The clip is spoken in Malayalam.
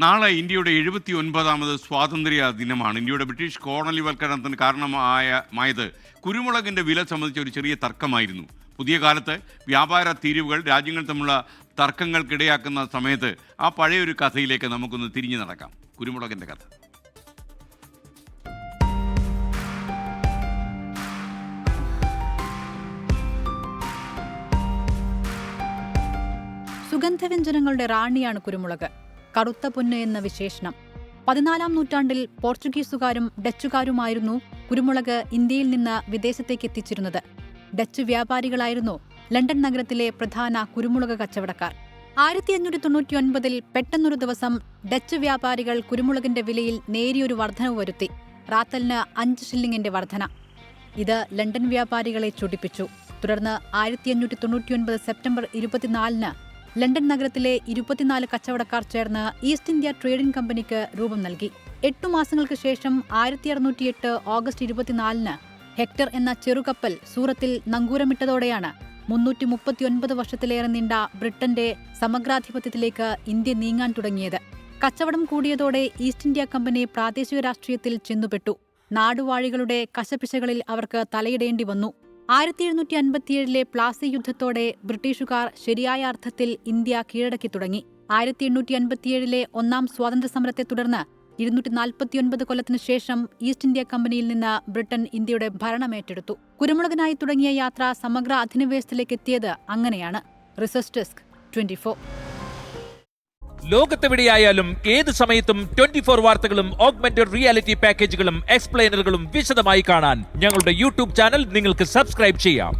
നാളെ ഇന്ത്യയുടെ 79ാമത് സ്വാതന്ത്ര്യ ദിനമാണ്. ഇന്ത്യയുടെ ബ്രിട്ടീഷ് കോളനിവൽക്കരണത്തിന് കാരണമായത് കുരുമുളകിൻ്റെ വില സംബന്ധിച്ച ഒരു ചെറിയ തർക്കമായിരുന്നു. പുതിയ കാലത്ത് വ്യാപാര തീരുവകൾ രാജ്യങ്ങൾ തമ്മിലുള്ള തർക്കങ്ങൾക്കിടയാക്കുന്ന സമയത്ത് ആ പഴയൊരു കഥയിലേക്ക് നമുക്കൊന്ന് തിരിഞ്ഞു നടക്കാം. കുരുമുളകിൻ്റെ കഥ. സുഗന്ധവ്യഞ്ജനങ്ങളുടെ റാണിയാണ് കുരുമുളക്. കറുത്ത പൊന്ന് എന്ന വിശേഷണം. 14-ാം നൂറ്റാണ്ടിൽ പോർച്ചുഗീസുകാരും ഡച്ചുകാരുമായിരുന്നു കുരുമുളക് ഇന്ത്യയിൽ നിന്ന് വിദേശത്തേക്ക് എത്തിച്ചിരുന്നത്. ഡച്ച് വ്യാപാരികളായിരുന്നു ലണ്ടൻ നഗരത്തിലെ പ്രധാന കുരുമുളക് കച്ചവടക്കാർ. 1599-ൽ പെട്ടെന്നൊരു ദിവസം ഡച്ച് വ്യാപാരികൾ കുരുമുളകിന്റെ വിലയിൽ നേരിയൊരു വർധനവ് വരുത്തി. റാത്തലിന് 5 ഷില്ലിങ്ങിന്റെ വർധന. ഇത് ലണ്ടൻ വ്യാപാരികളെ ചൊടിപ്പിച്ചു. തുടർന്ന് 1599 സെപ്റ്റംബർ 24-ന് ലണ്ടൻ നഗരത്തിലെ 24 കച്ചവടക്കാർ ചേർന്ന് ഈസ്റ്റ് ഇന്ത്യ ട്രേഡിംഗ് കമ്പനിക്ക് രൂപം നൽകി. 8 മാസങ്ങൾക്ക് ശേഷം 1608 ഓഗസ്റ്റ് 24-ന് ഹെക്ടർ എന്ന ചെറുകപ്പൽ സൂറത്തിൽ നങ്കൂരമിട്ടതോടെയാണ് 339 വർഷത്തിലേറെ നീണ്ട ബ്രിട്ടന്റെ സമഗ്രാധിപത്യത്തിലേക്ക് ഇന്ത്യ നീങ്ങാൻ തുടങ്ങിയത്. കച്ചവടം കൂടിയതോടെ ഈസ്റ്റ് ഇന്ത്യ കമ്പനി പ്രാദേശിക രാഷ്ട്രീയത്തിൽ ചെന്നുപെട്ടു. നാടുവാഴികളുടെ കശപിശകളിൽ അവർക്ക് തലയിടേണ്ടി വന്നു. 1757-ലെ പ്ലാസി യുദ്ധത്തോടെ ബ്രിട്ടീഷുകാർ ശരിയായ അർത്ഥത്തിൽ ഇന്ത്യ കീഴടക്കി തുടങ്ങി. 1857-ലെ ഒന്നാം സ്വാതന്ത്ര്യ സമരത്തെ തുടർന്ന് 249 കൊല്ലത്തിനു ശേഷം ഈസ്റ്റ് ഇന്ത്യ കമ്പനിയിൽ നിന്ന് ബ്രിട്ടൻ ഇന്ത്യയുടെ ഭരണമേറ്റെടുത്തു. കുരുമുളകിനായി തുടങ്ങിയ യാത്ര സമഗ്ര അധിനിവേശത്തിലേക്ക് എത്തിയത് അങ്ങനെയാണ്. Research desk 24. ലോകത്തെവിടെയായാലും ഏത് സമയത്തും 24 വാർത്തകളും ഓഗ്മെന്റഡ് റിയാലിറ്റി പാക്കേജുകളും എക്സ്പ്ലെയിനറുകളും വിശദമായി കാണാൻ ഞങ്ങളുടെ യൂട്യൂബ് ചാനൽ നിങ്ങൾക്ക് സബ്സ്ക്രൈബ് ചെയ്യാം.